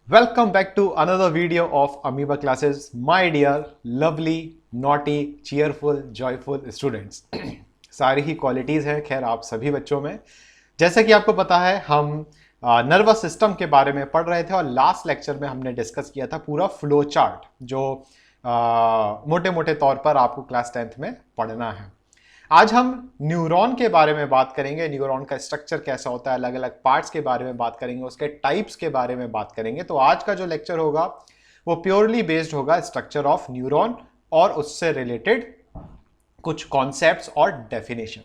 Welcome back to another video of Amoeba classes, my dear, lovely, naughty, cheerful, joyful students. सारी ही qualities हैं खैर आप सभी बच्चों में। जैसा कि आपको पता है हम नर्वस सिस्टम के बारे में पढ़ रहे थे और लास्ट लेक्चर में हमने डिस्कस किया था पूरा फ्लो चार्ट जो मोटे मोटे तौर पर आपको क्लास 10th में पढ़ना है। आज हम न्यूरॉन के बारे में बात करेंगे, न्यूरॉन का स्ट्रक्चर कैसा होता है, अलग अलग पार्ट्स के बारे में बात करेंगे, उसके टाइप्स के बारे में बात करेंगे। तो आज का जो लेक्चर होगा वो प्योरली बेस्ड होगा स्ट्रक्चर ऑफ न्यूरॉन और उससे रिलेटेड कुछ कॉन्सेप्ट्स और डेफिनेशन।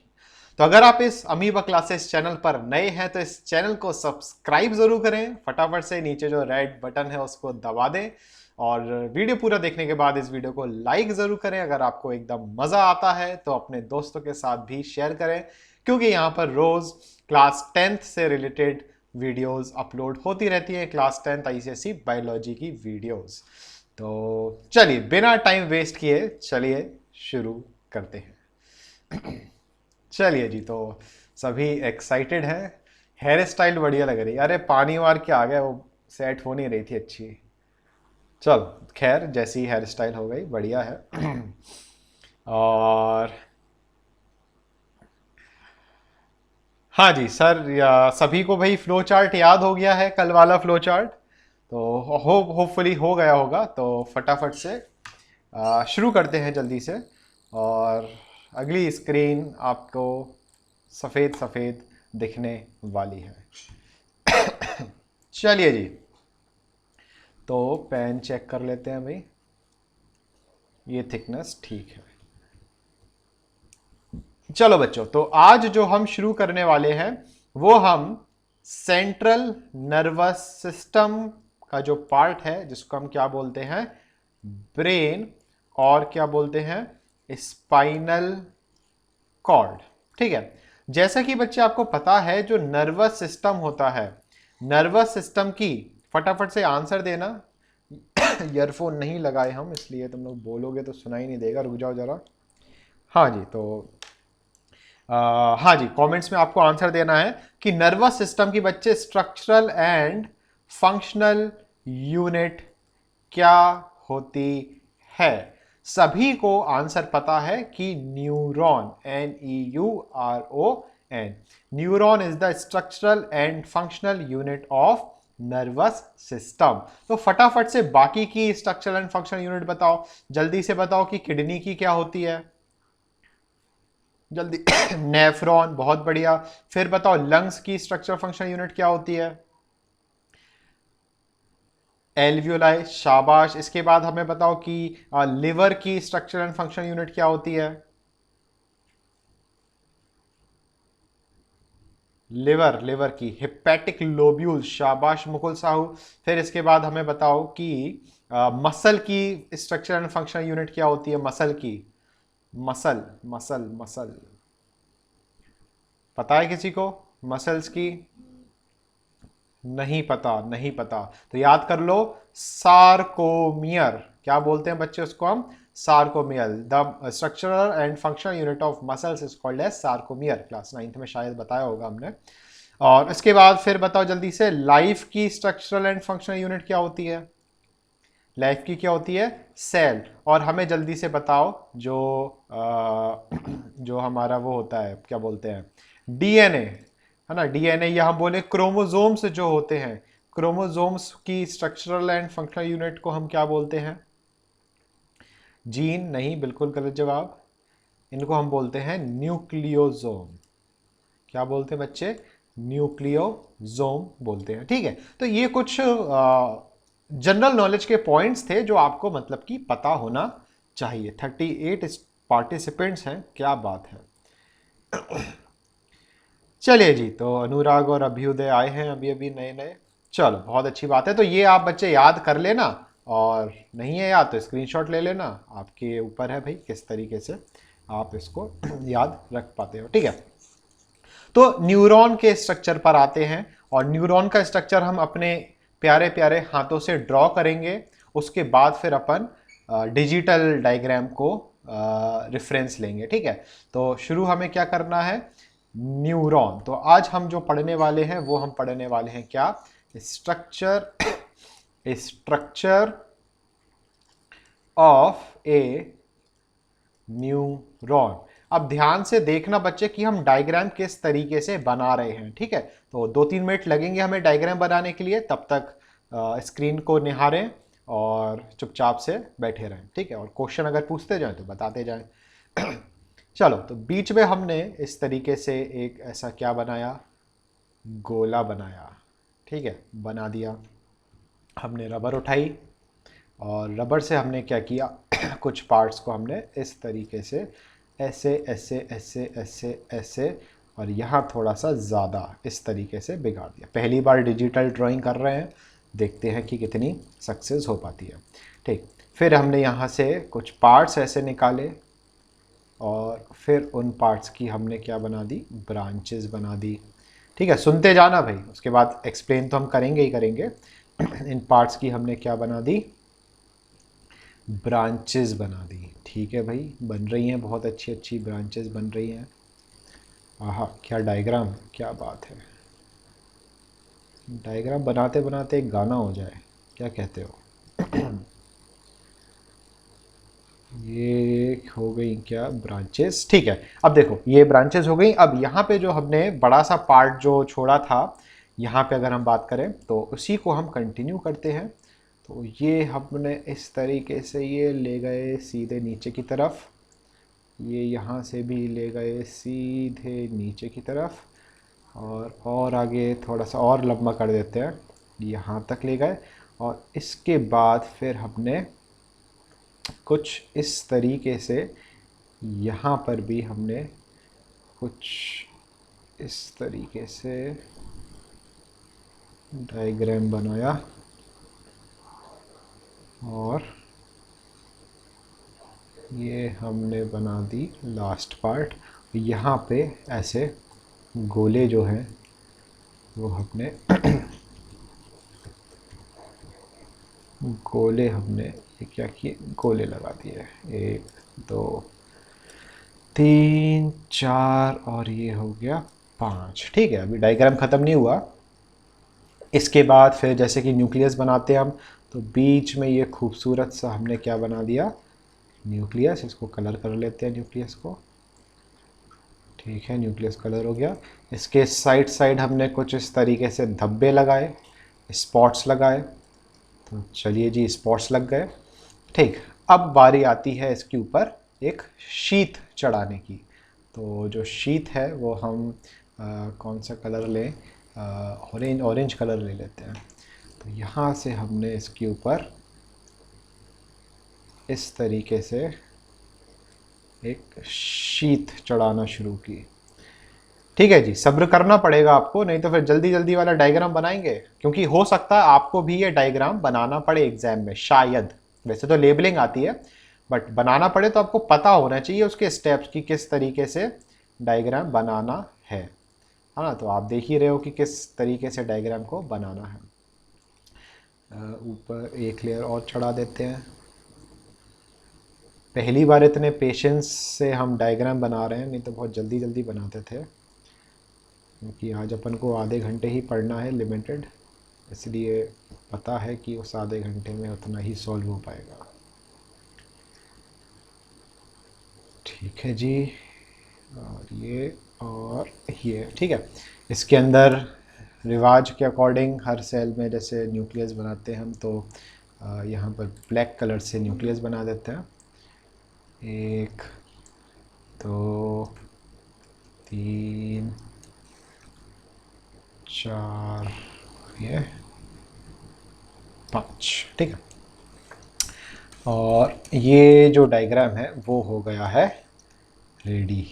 तो अगर आप इस अमीबा क्लासेस चैनल पर नए हैं तो इस चैनल को सब्सक्राइब जरूर करें, फटाफट से नीचे जो रेड बटन है उसको दबा दें और वीडियो पूरा देखने के बाद इस वीडियो को लाइक जरूर करें। अगर आपको एकदम मजा आता है तो अपने दोस्तों के साथ भी शेयर करें, क्योंकि यहाँ पर रोज क्लास 10th से रिलेटेड वीडियोस अपलोड होती रहती हैं, क्लास 10th आईसीएसई बायोलॉजी की वीडियोस। तो चलिए बिना टाइम वेस्ट किए चलिए शुरू करते हैं। चलिए जी, तो सभी एक्साइटेड हैं। हेयर स्टाइल बढ़िया लग रही है। अरे पानी मार के आ गया, वो सेट हो नहीं रही थी अच्छी। चल खैर जैसी हेयर स्टाइल हो गई बढ़िया है। और हाँ जी सर, सभी को भाई फ्लो चार्ट याद हो गया है, कल वाला फ्लो चार्ट तो होपफुली हो गया होगा। तो फटाफट से शुरू करते हैं जल्दी से। और अगली स्क्रीन आपको सफ़ेद सफ़ेद दिखने वाली है। चलिए जी, तो पेन चेक कर लेते हैं भाई, ये थिकनेस ठीक है। चलो बच्चों, तो आज जो हम शुरू करने वाले हैं वो हम सेंट्रल नर्वस सिस्टम का जो पार्ट है जिसको हम क्या बोलते हैं, ब्रेन, और क्या बोलते हैं, स्पाइनल कॉर्ड। ठीक है। जैसा कि बच्चे आपको पता है जो नर्वस सिस्टम होता है, नर्वस सिस्टम की, फटाफट से आंसर देना। ईयरफोन नहीं लगाए हम, इसलिए तुम लोग बोलोगे तो सुनाई नहीं देगा, रुक जाओ जरा। हाँ जी, तो हाँ जी, कमेंट्स में आपको आंसर देना है कि नर्वस सिस्टम की बच्चे स्ट्रक्चरल एंड फंक्शनल यूनिट क्या होती है। सभी को आंसर पता है कि neuron, NEURON, neuron is the structural and functional unit of nervous system. तो फटाफट से बाकी की स्ट्रक्चरल एंड फंक्शनल यूनिट बताओ, जल्दी से बताओ कि किडनी की क्या होती है, जल्दी। नेफ्रॉन, बहुत बढ़िया। फिर बताओ लंग्स की स्ट्रक्चर फंक्शन यूनिट क्या होती है, एल्वियोलाई, शाबाश। इसके बाद हमें बताओ कि लिवर की स्ट्रक्चर एंड फंक्शन यूनिट क्या होती है, लिवर की हिपैटिक लोब्यूल, शाबाश मुकुल साहू। फिर इसके बाद हमें बताओ कि मसल की स्ट्रक्चर एंड फंक्शन यूनिट क्या होती है, मसल की, मसल मसल मसल, पता है किसी को मसल्स की? नहीं पता, नहीं पता तो याद कर लो, सार्कोमियर। क्या बोलते हैं बच्चे उसको हम, sarcomere. The structural and functional unit of muscles is called as sarcomere. Class 9th में शायद बताया होगा हमने। और इसके बाद फिर बताओ जल्दी से, लाइफ की स्ट्रक्चरल एंड फंक्शनल यूनिट क्या होती है, लाइफ की क्या होती है, सेल। और हमें जल्दी से बताओ जो जो हमारा वो होता है, क्या बोलते हैं, डीएनए, है ना, डीएनए, या हम बोले क्रोमोसोम्स जो होते हैं, क्रोमोसोम्स की स्ट्रक्चरल एंड फंक्शनल यूनिट को हम क्या बोलते हैं, जीन नहीं, बिल्कुल गलत जवाब। इनको हम बोलते हैं न्यूक्लियोसोम। क्या बोलते हैं बच्चे, न्यूक्लियोसोम बोलते हैं। ठीक है, तो ये कुछ जनरल नॉलेज के पॉइंट्स थे जो आपको मतलब कि पता होना चाहिए। 38 पार्टिसिपेंट्स हैं, क्या बात है। चलिए जी, तो अनुराग और अभ्युदय आए हैं अभी अभी नए नए, चलो बहुत अच्छी बात है। तो ये आप बच्चे याद कर लेना, और नहीं है याद तो स्क्रीनशॉट ले लेना, आपके ऊपर है भाई किस तरीके से आप इसको याद रख पाते हो। ठीक है, तो न्यूरॉन के स्ट्रक्चर पर आते हैं, और न्यूरॉन का स्ट्रक्चर हम अपने प्यारे प्यारे हाथों से ड्रॉ करेंगे। उसके बाद फिर अपन डिजिटल डायग्राम को रेफरेंस लेंगे। ठीक है, तो शुरू हमें क्या करना है, न्यूरॉन। तो आज हम जो पढ़ने वाले हैं वो हम पढ़ने वाले हैं क्या, structure structure of A neuron. अब ध्यान से देखना बच्चे कि हम डायग्राम किस तरीके से बना रहे हैं, ठीक है। तो 2-3 मिनट लगेंगे हमें डायग्राम बनाने के लिए, तब तक स्क्रीन को निहारें और चुपचाप से बैठे रहें, ठीक है। और क्वेश्चन अगर पूछते जाएं तो बताते जाएं। चलो, तो बीच में हमने इस तरीके से एक ऐसा क्या बनाया, गोला बनाया, ठीक है, बना दिया। हमने रबर उठाई और रबर से हमने क्या किया, कुछ पार्ट्स को हमने इस तरीके से ऐसे ऐसे ऐसे ऐसे ऐसे और यहाँ थोड़ा सा ज़्यादा इस तरीके से बिगाड़ दिया। पहली बार डिजिटल ड्राइंग कर रहे हैं, देखते हैं कि कितनी सक्सेस हो पाती है, ठीक। फिर हमने यहाँ से कुछ पार्ट्स ऐसे निकाले और फिर उन पार्ट्स की हमने क्या बना दी, ब्रांचेस बना दी, ठीक है। सुनते जाना भाई, उसके बाद एक्सप्लेन तो हम करेंगे ही करेंगे। इन पार्ट्स की हमने क्या बना दी, ब्रांचेस बना दी, ठीक है भाई। बन रही हैं, बहुत अच्छी अच्छी ब्रांचेस बन रही हैं। आहा, क्या डायग्राम, क्या बात है। डायग्राम बनाते बनाते एक गाना हो जाए, क्या कहते हो। ये हो गई क्या ब्रांचेस, ठीक है। अब देखो ये ब्रांचेस हो गई। अब यहाँ पे जो हमने बड़ा सा पार्ट जो छोड़ा था, यहाँ पे अगर हम बात करें तो उसी को हम कंटिन्यू करते हैं। तो ये हमने इस तरीके से ये ले गए सीधे नीचे की तरफ, ये यहाँ से भी ले गए सीधे नीचे की तरफ, और आगे थोड़ा सा और लंबा कर देते हैं, यहाँ तक ले गए। और इसके बाद फिर हमने कुछ इस तरीके से यहाँ पर भी हमने कुछ इस तरीके से डायग्राम बनाया और ये हमने बना दी लास्ट पार्ट। यहाँ पे ऐसे गोले जो हैं वो हमने गोले हमने ये क्या किए, गोले लगा दिए, 1 2 3 4 और ये हो गया 5, ठीक है। अभी डायग्राम ख़त्म नहीं हुआ। इसके बाद फिर जैसे कि न्यूक्लियस बनाते हैं हम, तो बीच में ये खूबसूरत सा हमने क्या बना दिया, न्यूक्लियस। इसको कलर कर लेते हैं न्यूक्लियस को, ठीक है। न्यूक्लियस कलर हो गया। इसके साइड साइड हमने कुछ इस तरीके से धब्बे लगाए, स्पॉट्स लगाए। तो चलिए जी, स्पॉट्स लग गए, ठीक। अब बारी आती है इसके ऊपर एक शीट चढ़ाने की। तो जो शीट है वो हम कौन सा कलर लें, ऑरेंज कलर ले लेते हैं। तो यहाँ से हमने इसके ऊपर इस तरीके से एक शीट चढ़ाना शुरू की, ठीक है जी। सब्र करना पड़ेगा आपको, नहीं तो फिर जल्दी जल्दी वाला डायग्राम बनाएंगे, क्योंकि हो सकता है आपको भी ये डायग्राम बनाना पड़े एग्जाम में, शायद। वैसे तो लेबलिंग आती है, बट बनाना पड़े तो आपको पता होना चाहिए उसके स्टेप्स की, किस तरीके से डायग्राम बनाना है ना। तो आप देख ही रहे हो कि किस तरीके से डायग्राम को बनाना है। ऊपर एक लेयर और चढ़ा देते हैं। पहली बार इतने पेशेंस से हम डायग्राम बना रहे हैं, नहीं तो बहुत जल्दी जल्दी बनाते थे, क्योंकि आज अपन को आधे घंटे ही पढ़ना है, लिमिटेड, इसलिए पता है कि उस आधे घंटे में उतना ही सॉल्व हो पाएगा, ठीक है जी। और ये ठीक है। इसके अंदर रिवाज के अकॉर्डिंग हर सेल में जैसे न्यूक्लियस बनाते हैं हम, तो यहाँ पर ब्लैक कलर से न्यूक्लियस बना देते हैं। 1 2 3 4 ये 5, ठीक है। और ये जो डायग्राम है वो हो गया है रेडी।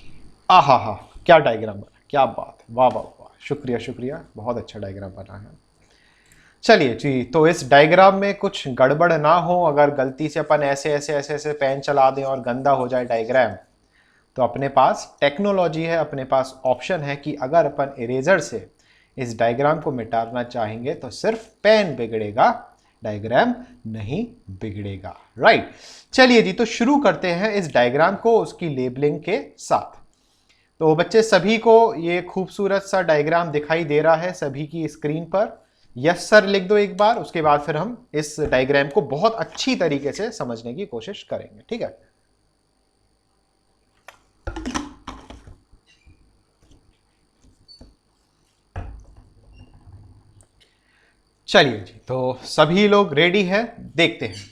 आहा हा, क्या डायग्राम बना, क्या बात है, वाह वाह वाह, शुक्रिया शुक्रिया, बहुत अच्छा डायग्राम बना है। चलिए जी, तो इस डायग्राम में कुछ गड़बड़ ना हो, अगर गलती से अपन ऐसे ऐसे ऐसे ऐसे पेन चला दें और गंदा हो जाए डायग्राम, तो अपने पास टेक्नोलॉजी है, अपने पास ऑप्शन है कि अगर अपन इरेजर से इस डायग्राम को मिटाना चाहेंगे तो सिर्फ पेन बिगड़ेगा, डायग्राम नहीं बिगड़ेगा, राइट। चलिए जी, तो शुरू करते हैं इस डायग्राम को उसकी लेबलिंग के साथ। तो बच्चे सभी को ये खूबसूरत सा डायग्राम दिखाई दे रहा है सभी की स्क्रीन पर, यस सर लिख दो एक बार, उसके बाद फिर हम इस डायग्राम को बहुत अच्छी तरीके से समझने की कोशिश करेंगे, ठीक है। चलिए जी, तो सभी लोग रेडी हैं, देखते हैं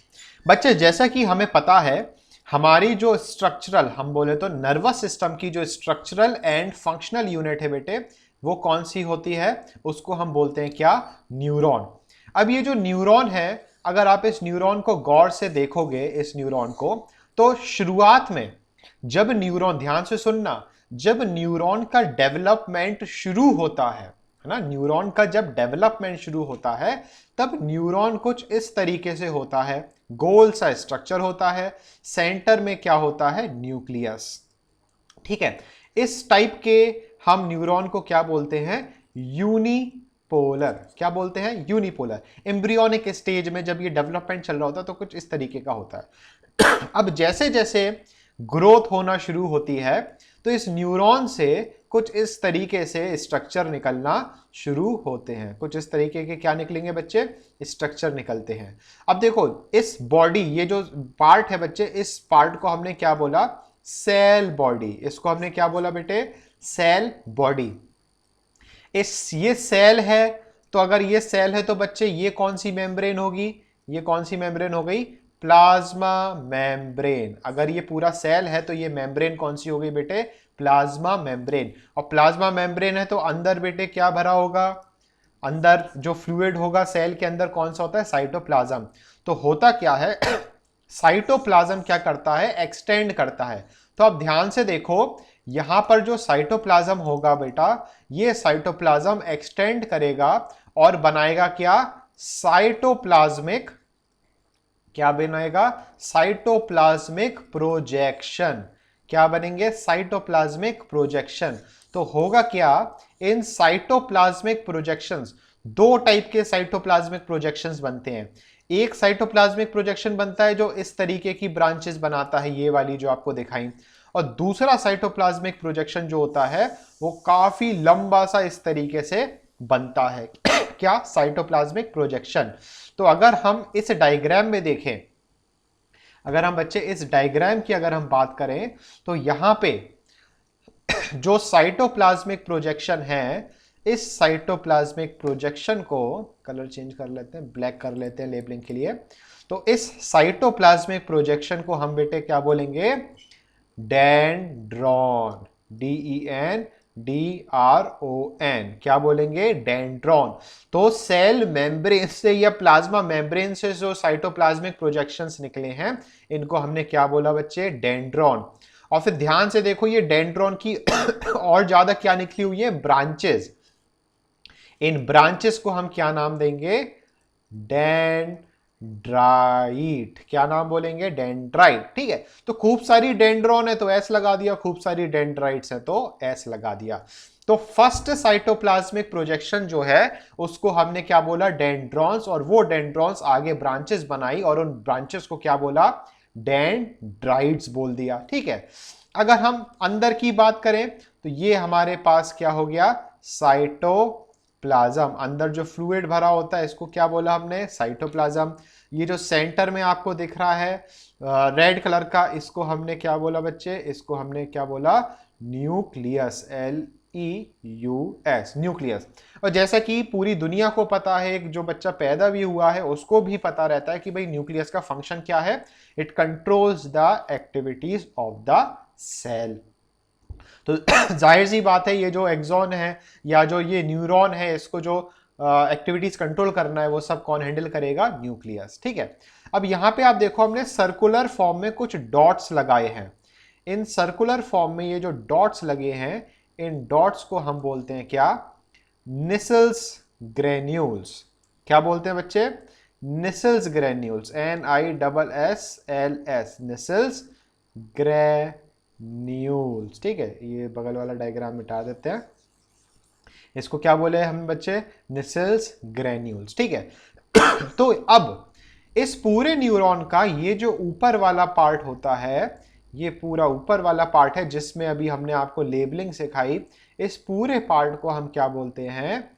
बच्चे। जैसा कि हमें पता है, हमारी जो स्ट्रक्चरल, हम बोले तो नर्वस सिस्टम की जो स्ट्रक्चरल एंड फंक्शनल यूनिट है बेटे, वो कौन सी होती है? उसको हम बोलते हैं क्या? न्यूरॉन। अब ये जो न्यूरॉन है, अगर आप इस न्यूरॉन को गौर से देखोगे, इस न्यूरॉन को, तो शुरुआत में जब न्यूरॉन, ध्यान से सुनना, जब न्यूरॉन का डेवलपमेंट शुरू होता है ना, न्यूरॉन का जब डेवलपमेंट शुरू होता है, तब न्यूरॉन कुछ इस तरीके से होता है, गोल सा स्ट्रक्चर होता है, सेंटर में क्या होता है? न्यूक्लियस, ठीक है। इस टाइप के हम न्यूरॉन को क्या बोलते हैं? यूनिपोलर। क्या बोलते हैं? यूनिपोलर। एम्ब्रियोनिक स्टेज में जब ये डेवलपमेंट चल रहा होता है तो कुछ इस तरीके का होता है। अब जैसे जैसे ग्रोथ होना शुरू होती है, तो इस न्यूरॉन से कुछ इस तरीके से स्ट्रक्चर निकलना शुरू होते हैं। कुछ इस तरीके के क्या निकलेंगे बच्चे? स्ट्रक्चर निकलते हैं। अब देखो, इस बॉडी, ये जो पार्ट है बच्चे, इस पार्ट को हमने क्या बोला? Cell body. इसको हमने क्या बोला बेटे? Cell body. ये सेल है, तो अगर ये सेल है तो बच्चे ये कौन सी मेम्ब्रेन होगी? ये कौन सी मेम्ब्रेन हो गई? Plasma membrane. अगर ये पूरा सेल है तो ये मेम्ब्रेन कौन सी हो गई बेटे? Plasma membrane. और प्लाज्मा मेम्ब्रेन है तो अंदर बेटे क्या भरा होगा? अंदर जो फ्लूइड होगा सेल के अंदर कौन सा होता है? साइटोप्लाज्म। तो होता क्या है? साइटोप्लाज्म क्या करता है? एक्सटेंड करता है। तो अब ध्यान से देखो, यहां पर जो साइटोप्लाज्म होगा बेटा, ये साइटोप्लाज्म एक्सटेंड करेगा और बनाएगा क्या? साइटोप्लाज्मिक, क्या बनाएगा? Cytoplasmic projection. क्या बनेंगे? Cytoplasmic projection. तो होगा क्या? इन साइटोप्लाज्मिक प्रोजेक्शंस, दो टाइप के साइटोप्लाज्मिक प्रोजेक्शंस बनते हैं। एक साइटोप्लाज्मिक प्रोजेक्शन बनता है जो इस तरीके की ब्रांचेस बनाता है, ये वाली जो आपको दिखाई, और दूसरा साइटोप्लाज्मिक प्रोजेक्शन जो होता है वो काफी लंबा सा इस तरीके से बनता है। क्या? Cytoplasmic projection. तो अगर हम इस डायग्राम में देखें, अगर हम बच्चे इस डायग्राम की अगर हम बात करें, तो यहां पे जो साइटोप्लाज्मिक प्रोजेक्शन है, इस साइटोप्लाज्मिक प्रोजेक्शन को, कलर चेंज कर लेते हैं, ब्लैक कर लेते हैं लेबलिंग के लिए, तो इस साइटोप्लाज्मिक प्रोजेक्शन को हम बेटे क्या बोलेंगे? डेंड्रॉन। DENDRON। क्या बोलेंगे? डेंड्रॉन। तो सेल मेम्ब्रेन से या प्लाज्मा मेम्ब्रेन से जो साइटोप्लाज्मिक प्रोजेक्शंस निकले हैं, इनको हमने क्या बोला बच्चे? डेंड्रॉन। और फिर ध्यान से देखो, ये डेंड्रॉन की और ज्यादा क्या निकली हुई है? ब्रांचेस। इन ब्रांचेस को हम क्या नाम देंगे? डेंड्राइट। क्या नाम बोलेंगे? डेंड्राइट, ठीक है। तो खूब सारी डेंड्रॉन है तो एस लगा दिया, खूब सारी डेंड्राइट्स है तो एस लगा दिया। तो फर्स्ट साइटोप्लाज्मिक प्रोजेक्शन जो है उसको हमने क्या बोला? डेंड्रॉन्स। और वो डेंड्रॉन्स आगे ब्रांचेस बनाई और उन ब्रांचेस को क्या बोला? डेंड्राइट्स बोल दिया, ठीक है। अगर हम अंदर की बात करें तो ये हमारे पास क्या हो गया? साइटोप्लाज्म। अंदर जो फ्लूइड भरा होता है इसको क्या बोला हमने? साइटोप्लाज्म। ये जो सेंटर में आपको दिख रहा है रेड कलर का, इसको हमने क्या बोला बच्चे? इसको हमने क्या बोला? न्यूक्लियस। NEUS, nucleus. और जैसा कि पूरी दुनिया को पता है, एक जो बच्चा पैदा भी हुआ है उसको भी पता रहता है कि भाई न्यूक्लियस का फंक्शन क्या है? It controls the activities of the cell. तो जाहिर सी बात है, ये जो एक्सॉन है या जो ये न्यूरॉन है, इसको जो एक्टिविटीज कंट्रोल करना है वो सब कौन हैंडल करेगा? न्यूक्लियस, ठीक है। अब यहां पे आप देखो, हमने सर्कुलर फॉर्म में कुछ डॉट्स लगाए हैं। इन सर्कुलर फॉर्म में ये जो डॉट्स लगे हैं, इन डॉट्स को हम बोलते हैं क्या? Nissl's granules. क्या बोलते हैं बच्चे? Nissl's granules. NISSLS, Nissl's granules, ठीक है। ये बगल वाला डायग्राम मिटा देते हैं। इसको क्या बोले हम बच्चे? निसल्स ग्रेन्यूल्स, ठीक है। तो अब इस पूरे न्यूरॉन का ये जो ऊपर वाला पार्ट होता है, ये पूरा ऊपर वाला पार्ट है जिसमें अभी हमने आपको लेबलिंग सिखाई, इस पूरे पार्ट को हम क्या बोलते हैं?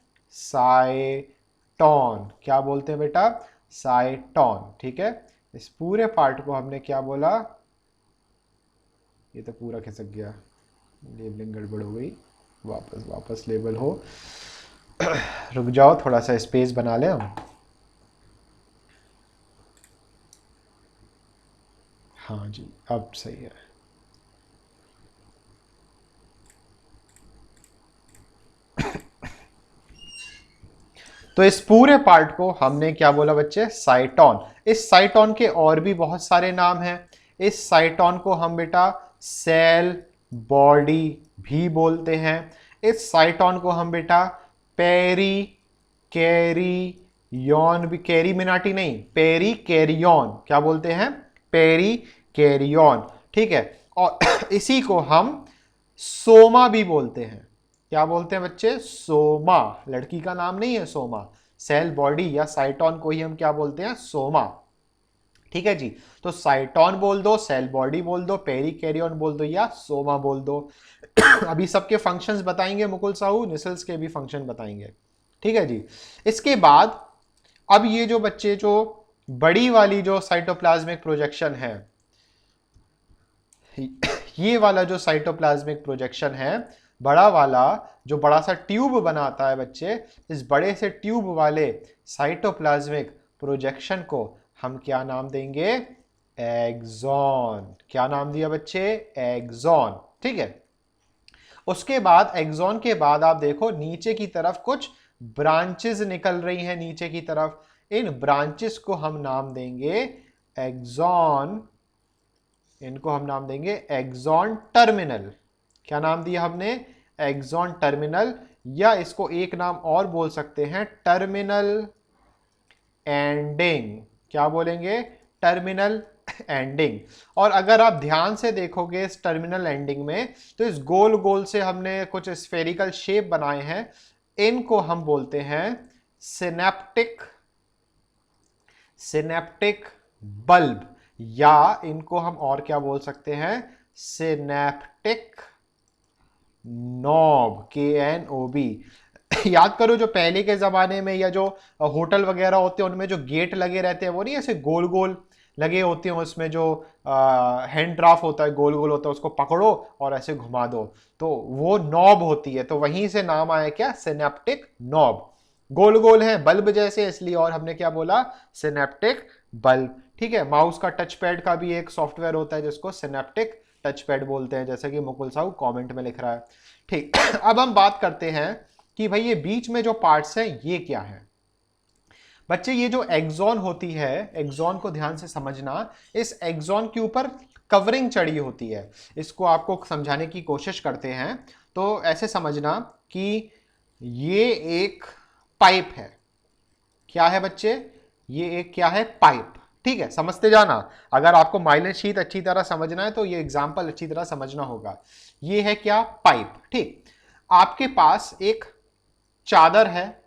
साइटोन। क्या बोलते हैं बेटा? साइटोन। ठीक है, इस पूरे पार्ट को हमने क्या बोला? ये तो पूरा खिसक गया, लेबलिंग गड़बड़ हो गई, वापस वापस लेबल हो। रुक जाओ, थोड़ा सा स्पेस बना लें हम। हाँ जी, अब सही है। तो इस पूरे पार्ट को हमने क्या बोला बच्चे? साइटोन। इस साइटोन के और भी बहुत सारे नाम हैं। इस साइटोन को हम बेटा सेल बॉडी भी बोलते हैं। इस साइटोन को हम बेटा पेरी कैरियन भी, कैरी मिनाटी नहीं, पेरी कैरियन क्या बोलते हैं? Perikaryon. ठीक है, और इसी को हम सोमा भी बोलते हैं। क्या बोलते हैं बच्चे? सोमा। लड़की का नाम नहीं है सोमा। सेल बॉडी या साइटोन को ही हम क्या बोलते हैं? सोमा। ठीक है जी, तो साइटोन बोल दो, सेल बॉडी बोल दो, पेरी कैरियन बोल दो या सोमा बोल दो। अभी सबके फंक्शंस बताएंगे मुकुल साहू, निसल्स के भी फंक्शन बताएंगे। ठीक है जी, इसके बाद अब ये जो बच्चे जो बड़ी वाली जो साइटोप्लाज्मिक प्रोजेक्शन है, ये वाला जो साइटोप्लाज्मिक प्रोजेक्शन है, बड़ा वाला जो बड़ा सा ट्यूब बनाता है बच्चे, इस बड़े से ट्यूब वाले साइटोप्लाज्मिक प्रोजेक्शन को हम क्या नाम देंगे? एक्सॉन। क्या नाम दिया बच्चे? एक्सॉन। ठीक है, उसके बाद एक्सॉन के बाद आप देखो नीचे की तरफ कुछ ब्रांचेस निकल रही हैं नीचे की तरफ। इन ब्रांचेस को हम नाम देंगे एक्सॉन। इनको हम नाम देंगे एक्सॉन टर्मिनल। क्या नाम दिया हमने? एक्सॉन टर्मिनल, या इसको एक नाम और बोल सकते हैं, टर्मिनल एंडिंग। क्या बोलेंगे? Terminal ending. और अगर आप ध्यान से देखोगे इस टर्मिनल एंडिंग में, तो इस गोल गोल से हमने कुछ स्फेरिकल शेप बनाए हैं। इनको हम बोलते हैं सिनेप्टिक बल्ब, या इनको हम और क्या बोल सकते हैं? Synaptic knob, KNOB। याद करो जो पहले के जमाने में या जो होटल वगैरह होते हैं उनमें जो गेट लगे रहते हैं, वो नहीं ऐसे गोल गोल लगे होते हैं, उसमें जो हैंड ड्राफ्ट होता है गोल गोल होता है, उसको पकड़ो और ऐसे घुमा दो तो वो नॉब होती है। तो वहीं से नाम आया क्या? Synaptic knob. गोल गोल है बल्ब जैसे, इसलिए और हमने क्या बोला? Synaptic bulb. ठीक है, माउस का टच पैड का भी एक सॉफ्टवेयर होता है जिसको सिनेप्टिक टच पैड बोलते हैं, जैसे कि मुकुल साहू कमेंट में लिख रहा है। ठीक, अब हम बात करते हैं कि भाई ये बीच में जो पार्ट्स हैं ये क्या है बच्चे? ये जो एक्सॉन होती है, एक्सॉन को ध्यान से समझना, इस एक्सॉन के ऊपर कवरिंग चढ़ी होती है। इसको आपको समझाने की कोशिश करते हैं। तो ऐसे समझना कि ये एक पाइप है। क्या है बच्चे? ये एक क्या है? पाइप। ठीक है, समझते जाना। अगर आपको माइलेज शीट अच्छी तरह समझना है तो ये एग्जाम्पल अच्छी तरह समझना होगा। ये है क्या? पाइप। ठीक, आपके पास एक चादर है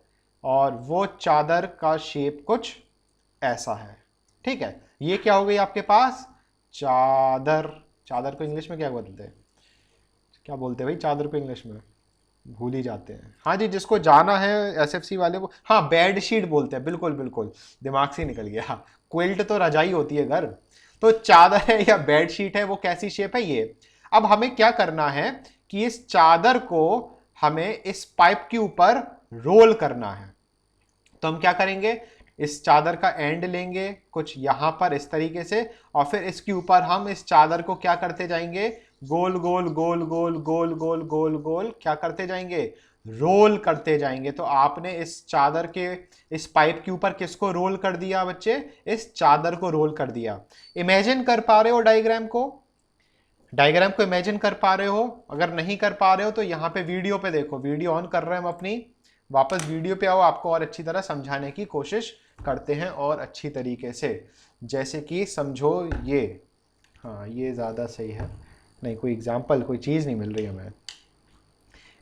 और वो चादर का शेप कुछ ऐसा है। ठीक है, ये क्या हो गई आपके पास? चादर। चादर को इंग्लिश में क्या बोलते हैं? क्या बोलते हैं भाई चादर को इंग्लिश में? भूल ही जाते हैं। हाँ जी, जिसको जाना है SFC वाले को, हाँ बेड शीट बोलते हैं। बिल्कुल बिल्कुल, दिमाग से निकल गया। क्विल्ट तो रजाई होती है घर, तो चादर है या बेड शीट है, वो कैसी शेप है ये? अब हमें क्या करना है कि इस चादर को हमें इस पाइप के ऊपर रोल करना है। तो हम क्या करेंगे? इस चादर का एंड लेंगे कुछ यहां पर इस तरीके से, और फिर इसके ऊपर हम इस चादर को क्या करते जाएंगे? गोल गोल गोल गोल गोल गोल गोल गोल क्या करते जाएंगे? रोल करते जाएंगे। तो आपने इस चादर के, इस पाइप के ऊपर किसको रोल कर दिया बच्चे? इस चादर को रोल कर दिया। इमेजिन कर पा रहे हो डायग्राम को? डायग्राम को इमेजिन कर पा रहे हो? अगर नहीं कर पा रहे हो तो यहाँ पे वीडियो पे देखो, वीडियो ऑन कर रहे हैं हम अपनी, वापस वीडियो पे आओ, आपको और अच्छी तरह समझाने की कोशिश करते हैं और अच्छी तरीके से। जैसे कि समझो ये, हाँ ये ज़्यादा सही है। नहीं, कोई एग्जाम्पल, कोई चीज़ नहीं मिल रही हमें।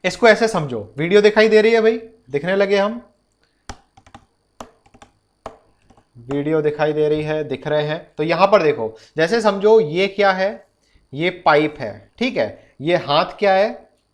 इसको ऐसे समझो, वीडियो दिखाई दे रही है भाई? दिखने लगे हम? वीडियो दिखाई दे रही है, दिख रहे हैं? तो यहां पर देखो, जैसे समझो ये क्या है? ये पाइप है। ठीक है, ये हाथ क्या है?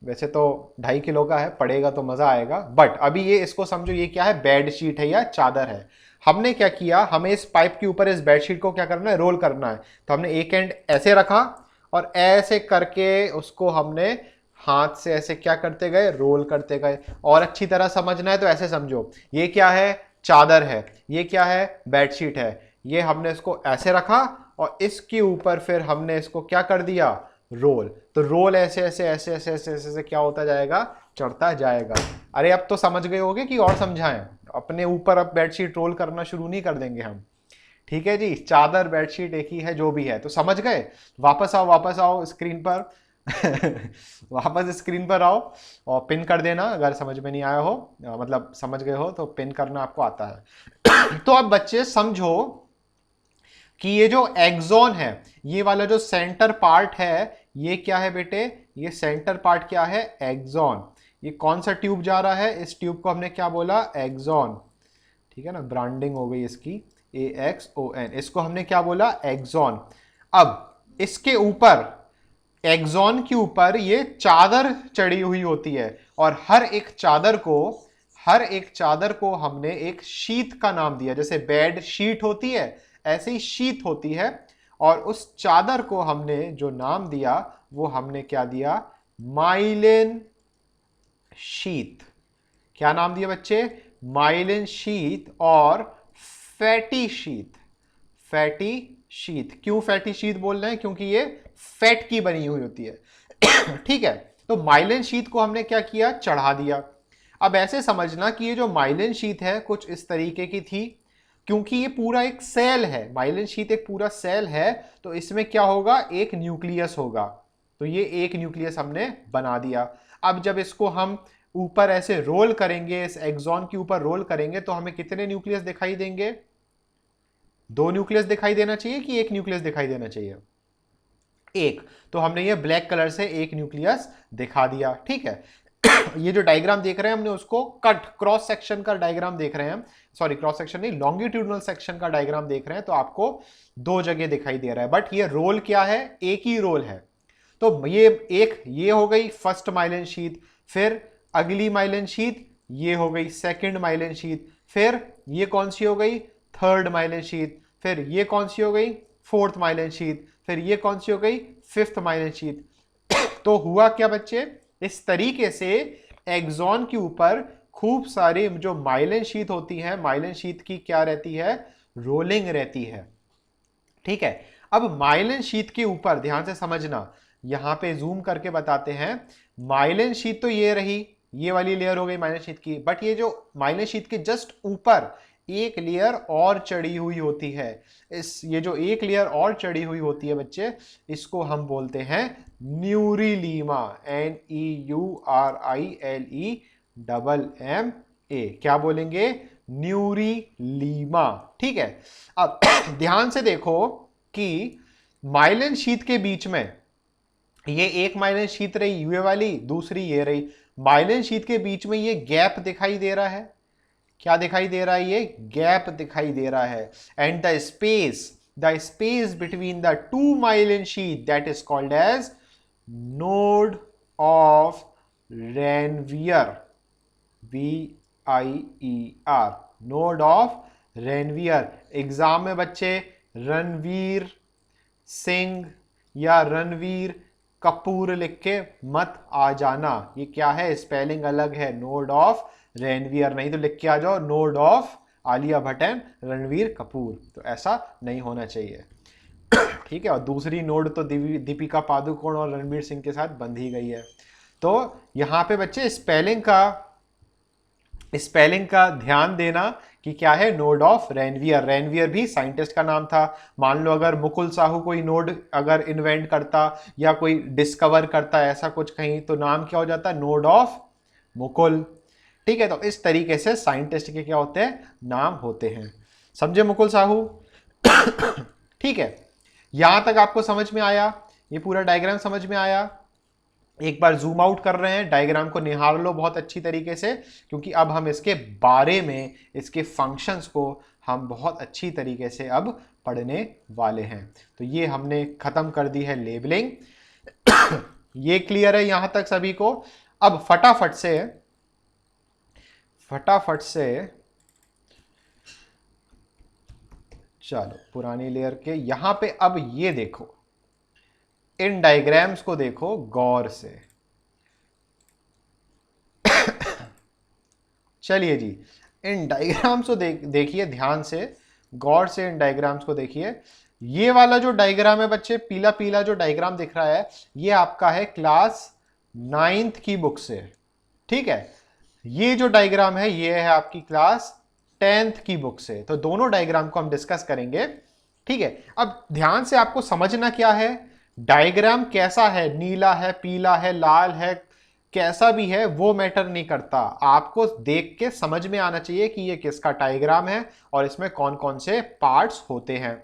वैसे तो 2.5 किलो का है, पड़ेगा तो मजा आएगा। बट अभी ये इसको समझो, ये क्या है, बेड शीट है या चादर है। हमने क्या किया, हमें इस पाइप के ऊपर इस बेडशीट को क्या करना है, रोल करना है। तो हमने एक एंड ऐसे रखा और ऐसे करके उसको हमने हाथ से ऐसे क्या करते गए, रोल करते गए। और अच्छी तरह समझना है तो ऐसे समझो, ये क्या है, चादर है, ये क्या है, बेडशीट है। ये हमने इसको ऐसे रखा और इसके ऊपर फिर हमने इसको क्या कर दिया, रोल। तो रोल ऐसे ऐसे ऐसे ऐसे ऐसे ऐसे, ऐसे क्या होता जाएगा, चढ़ता जाएगा। अरे अब तो समझ गए होगे कि और समझाएं, अपने ऊपर अब बेडशीट रोल करना शुरू नहीं कर देंगे हम। ठीक है जी, चादर बेडशीट एक ही है, जो भी है, तो समझ गए। वापस आओ स्क्रीन पर वापस स्क्रीन पर आओ और पिन कर देना अगर समझ में नहीं आया हो, मतलब समझ गए हो तो पिन करना आपको आता है। तो अब बच्चे समझो कि ये जो एक्सॉन है, ये वाला जो सेंटर पार्ट है, ये क्या है बेटे, ये सेंटर पार्ट क्या है, एक्सॉन। ये कौन सा ट्यूब जा रहा है, इस ट्यूब को हमने क्या बोला, एक्सॉन। ठीक है ना, ब्रांडिंग हो गई इसकी, AXON, इसको हमने क्या बोला, एक्सॉन। अब इसके ऊपर, एक्सॉन के ऊपर ये चादर चढ़ी हुई होती है और हर एक चादर को हमने एक शीट का नाम दिया। जैसे बेड शीट होती है, ऐसे ही शीट होती है। और उस चादर को हमने जो नाम दिया वो हमने क्या दिया, माइलिन शीट। क्या नाम दिया बच्चे, माइलिन शीट और फैटी शीट। फैटी शीट, क्यों फैटी शीट बोल रहे हैं, क्योंकि ये फैट की बनी हुई होती है। ठीक है, तो माइलिन शीट को हमने क्या किया, चढ़ा दिया। अब ऐसे समझना कि ये जो माइलिन शीट है कुछ इस तरीके की थी, क्योंकि ये पूरा एक सेल है, माइलिन शीट एक पूरा सेल है, तो इसमें क्या होगा, एक न्यूक्लियस होगा। तो ये एक न्यूक्लियस हमने बना दिया। अब जब इसको हम ऊपर ऐसे रोल करेंगे, इस एक्सॉन के ऊपर रोल करेंगे, तो हमें कितने न्यूक्लियस दिखाई देंगे, 2 न्यूक्लियस दिखाई देना चाहिए कि 1 न्यूक्लियस दिखाई देना चाहिए, 1। तो हमने ये ब्लैक कलर से 1 न्यूक्लियस दिखा दिया। ठीक है, ये जो डायग्राम देख रहे हैं हमने उसको कट, क्रॉस सेक्शन का डायग्राम देख रहे हैं, सॉरी क्रॉस सेक्शन नहीं, लॉन्गिट्यूडनल सेक्शन का डायग्राम देख रहे हैं, तो आपको 2 जगह दिखाई दे रहा है। बट ये रोल क्या है, एक ही रोल है। तो ये हो गई फर्स्ट माइलिन शीट, फिर अगली माइलिन शीट ये हो गई सेकंड माइलिन शीट, फिर ये कौन सी हो गई, थर्ड माइलिन शीट, फिर ये कौन सी हो गई, फोर्थ माइलिन शीट, फिर ये कौन सी हो गई, फिफ्थ माइलिन शीट। तो हुआ क्या बच्चे, इस तरीके से एक्सॉन के ऊपर खूब सारी जो माइलिन शीट होती है, माइलिन शीट की क्या रहती है, रोलिंग रहती है। ठीक है, अब माइलिन शीट के ऊपर ध्यान से समझना, यहां पे जूम करके बताते हैं। माइलिन शीट तो ये रही, ये वाली लेयर हो गई माइलिन शीट की, बट ये जो माइलिन शीट के जस्ट ऊपर एक लेयर और चढ़ी हुई होती है, ये जो एक लेयर और चढ़ी हुई होती है बच्चे, इसको हम बोलते हैं न्यूरिलीमा, NEURILEMMA। क्या बोलेंगे, न्यूरिलीमा। ठीक है, अब ध्यान से देखो कि माइलिन शीट के बीच में, ये एक माइलिन शीट रही ये वाली, दूसरी ये रही, माइलिन शीट के बीच में ये गैप दिखाई दे रहा है। क्या दिखाई दे रहा है, ये गैप दिखाई दे रहा है। And the space between the 2 myelin sheath, that is called as node of Ranvier, VIER, node of Ranvier. Exam में बच्चे रणवीर सिंह या रणवीर कपूर लिख के मत आ जाना, ये क्या है, स्पेलिंग अलग है, नोड ऑफ रेनवियर, नहीं तो लिख के आ जाओ node of Alia Bhatt and Ranveer Kapoor, तो ऐसा नहीं होना चाहिए। ठीक है, और दूसरी नोड तो दीपिका पादुकोण और रणवीर सिंह के साथ बंध ही गई है। तो यहां पे बच्चे स्पेलिंग का ध्यान देना कि क्या है, नोड ऑफ रेनवियर। रेनवियर भी साइंटिस्ट का नाम था। मान लो अगर मुकुल साहू कोई नोड अगर इन्वेंट करता या कोई डिस्कवर करता ऐसा कुछ कहीं, तो नाम क्या हो जाता, नोड ऑफ मुकुल। ठीक है, तो इस तरीके से साइंटिस्ट के क्या होते हैं, नाम होते हैं। समझे मुकुल साहू? ठीक है, यहां तक आपको समझ में आया, ये पूरा डायग्राम समझ में आया। एक बार जूम आउट कर रहे हैं, डायग्राम को निहार लो बहुत अच्छी तरीके से, क्योंकि अब हम इसके बारे में, इसके फंक्शंस को हम बहुत अच्छी तरीके से अब पढ़ने वाले हैं। तो ये हमने खत्म कर दी है लेबलिंग। ये क्लियर है यहां तक सभी को? अब फटाफट से चलो पुरानी लेयर के यहां पे अब ये देखो, इन डायग्राम्स को देखो गौर से। चलिए जी, इन डायग्राम्स को देखिए ध्यान से, गौर से इन डायग्राम्स को देखिए। ये वाला जो डायग्राम है बच्चे, पीला पीला जो डायग्राम दिख रहा है, ये आपका है क्लास 9th की बुक से, ठीक है। ये जो डायग्राम है ये है आपकी क्लास 10th की बुक से। तो दोनों डायग्राम को हम डिस्कस करेंगे, ठीक है। अब ध्यान से आपको समझना क्या है, डायग्राम कैसा है, नीला है, पीला है, लाल है, कैसा भी है वो मैटर नहीं करता। आपको देख के समझ में आना चाहिए कि ये किसका डायग्राम है और इसमें कौन कौन से पार्ट्स होते हैं।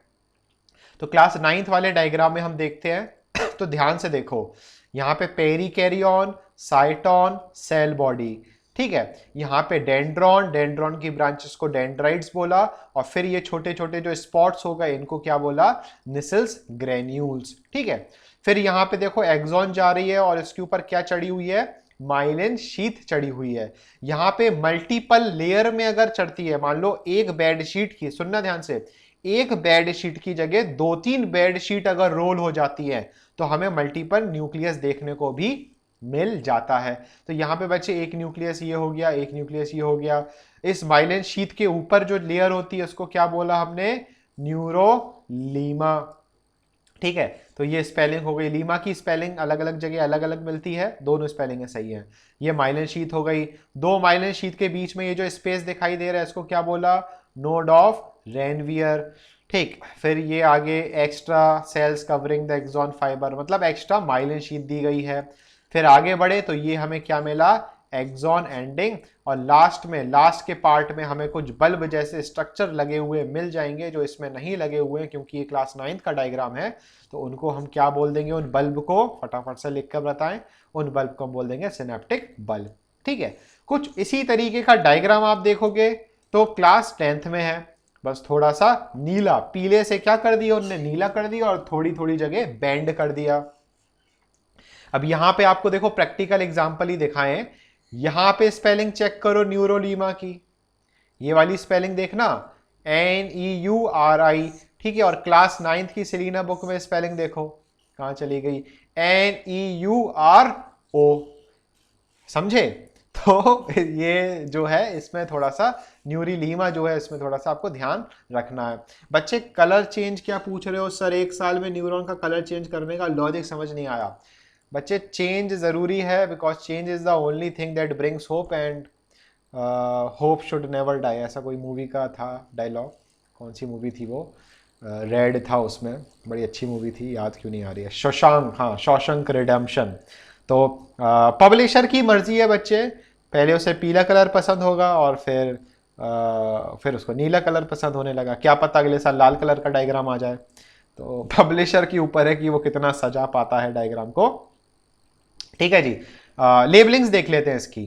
तो क्लास 9th वाले डायग्राम में हम देखते हैं। तो ध्यान से देखो, यहां पे पेरिकैरियन, साइटोन, सेल बॉडी, ठीक है। यहां पे डेंड्रॉन की ब्रांचेस को डेंड्राइट्स बोला, और फिर ये छोटे छोटे जो स्पॉट्स हो गए इनको क्या बोला, निसल्स ग्रेन्यूल्स, ठीक है। फिर यहां पे देखो एक्सॉन जा रही है और इसके ऊपर क्या चढ़ी हुई है, माइलिन शीट चढ़ी हुई है। यहां पे मल्टीपल लेयर में अगर चढ़ती है, मान लो एक बेड शीट की, सुनना ध्यान से, एक बेड शीट की जगह 2-3 बेड शीट अगर रोल हो जाती है तो हमें मल्टीपल न्यूक्लियस देखने को भी मिल जाता है। तो यहां पे बच्चे एक न्यूक्लियस ये हो गया, एक न्यूक्लियस ये हो गया। इस माइलिन शीट के ऊपर जो लेयर होती है उसको क्या बोला हमने, न्यूरोलीमा, ठीक है। तो ये स्पेलिंग हो गई, लीमा की स्पेलिंग अलग अलग जगह अलग अलग मिलती है, दोनों स्पेलिंग सही है। ये माइलिन शीट हो गई। दो माइलिन शीट के बीच में ये जो स्पेस दिखाई दे रहा है इसको क्या बोला, नोड ऑफ रेनवियर, ठीक। फिर ये आगे extra cells covering the axon fibre, मतलब एक्स्ट्रा माइलिन शीट दी गई है। फिर आगे बढ़े तो ये हमें क्या मिला, एक्सॉन एंडिंग, और लास्ट में, लास्ट के पार्ट में हमें कुछ बल्ब जैसे स्ट्रक्चर लगे हुए मिल जाएंगे जो इसमें नहीं लगे हुए हैं क्योंकि ये क्लास 9th का डायग्राम है। तो उनको हम क्या बोल देंगे, उन बल्ब को फटाफट से लिख कर बताएं, उन बल्ब को हम बोल देंगे सिनेप्टिक बल्ब, ठीक है। कुछ इसी तरीके का डायग्राम आप देखोगे तो क्लास 10th में है, बस थोड़ा सा नीला, पीले से क्या कर दिया उन्होंने, नीला कर दिया, और थोड़ी थोड़ी जगह बैंड कर दिया। अब यहां पे आपको देखो प्रैक्टिकल एग्जांपल ही दिखाएं। यहां पे स्पेलिंग चेक करो न्यूरोलीमा की, ये वाली स्पेलिंग देखना, NEURI, ठीक है। और क्लास 9th की सेलिना बुक में स्पेलिंग देखो कहां चली गई, NEURO, समझे। तो ये जो है इसमें थोड़ा सा न्यूरोलीमा जो है इसमें थोड़ा सा आपको ध्यान रखना है। बच्चे कलर चेंज क्या पूछ रहे हो सर, एक साल में न्यूरॉन का कलर चेंज करने का लॉजिक समझ नहीं आया। बच्चे चेंज जरूरी है, because change is the only thing that brings hope, and hope should never die, ऐसा कोई मूवी का था डायलॉग, कौन सी मूवी थी वो, रेड था उसमें, बड़ी अच्छी मूवी थी, याद क्यों नहीं आ रही है, शशांक, हाँ शॉशैंक रिडेम्पशन। तो पब्लिशर की मर्जी है बच्चे, पहले उसे पीला कलर पसंद होगा और फिर उसको नीला कलर पसंद होने लगा, क्या पता अगले साल लाल कलर का डायग्राम आ जाए। तो पब्लिशर के ऊपर है कि वो कितना सजा पाता है डायग्राम को, ठीक है जी। लेबलिंग्स देख लेते हैं इसकी।